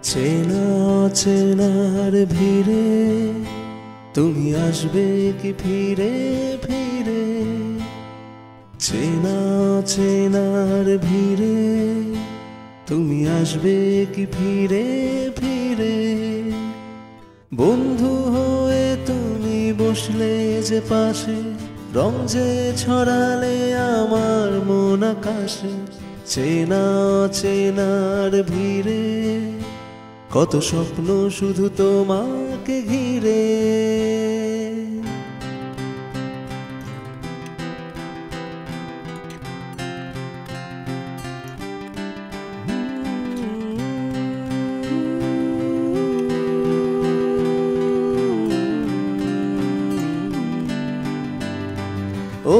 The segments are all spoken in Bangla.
চেনা চেনার ভিড়ে তুমি আসবে কি ফিরে ফিরে? চেনা চেনার ভিড়ে তুমি আসবে কি ফিরে ফিরে? বন্ধু হয়ে তুমি বসলে যে পাশে, রং যে ছড়ালে আমার মন আকাশে। চেনা চেনার ভিড়ে কত স্বপ্ন শুধু তোমাকে ঘিরে।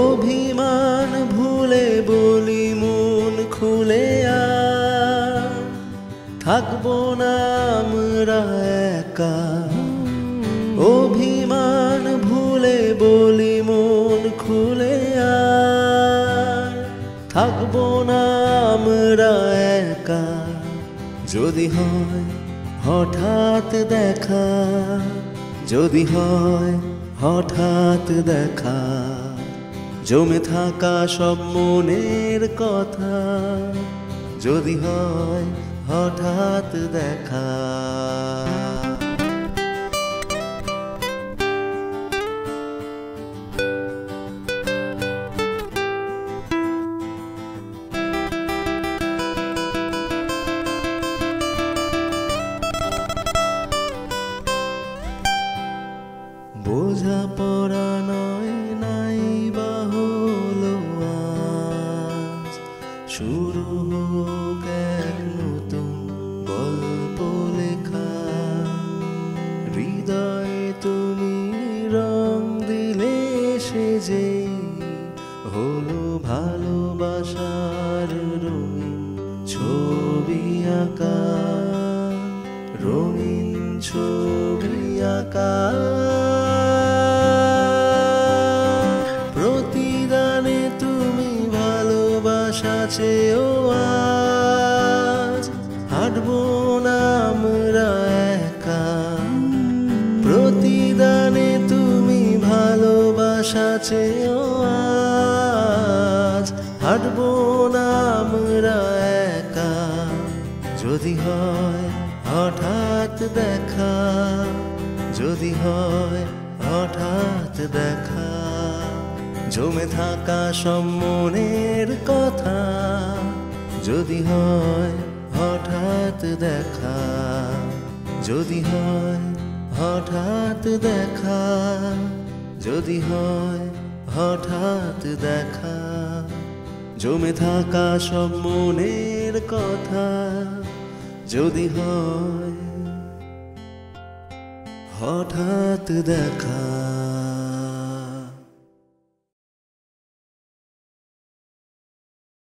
অভিমান ভুলে বলি মন খুলে আর থাকবো না আমরা একা। অভিমান ভুলে বলি মন খুলে আর থাকবো না আমরা একা। যদি হয় হঠাৎ দেখা, যদি হয় হঠাৎ দেখা, জমে থাকা সব মনের কথা যদি হয় হঠাৎ দেখা। বোঝা পড়া নয় নাই বা হলো আজ, শুরু হোক এক নতুন গল্প লেখা। হৃদয়ে তুমি রং দিলে সে যে হলো ভালোবাসার রঙিন ছবি আঁকা, রঙিন ছবি আঁকা। প্রতিদানে তুমি ভালোবাসা চেয়েও আজ হাঁটবো না আমরা একা। প্রতিদানে তুমি ভালোবাসা চেয়েও আজ হাঁটবো না আমরা একা। যদি হয় হঠাৎ দেখা, যদি হয় হঠাৎ দেখা, জমে থাকা সব মনের কথা যদি হয় হঠাৎ দেখা, যদি হয় হঠাৎ দেখা, যদি হয় হঠাৎ দেখা, জমে থাকা সব মনের কথা যদি হয় হঠাৎ দেখা।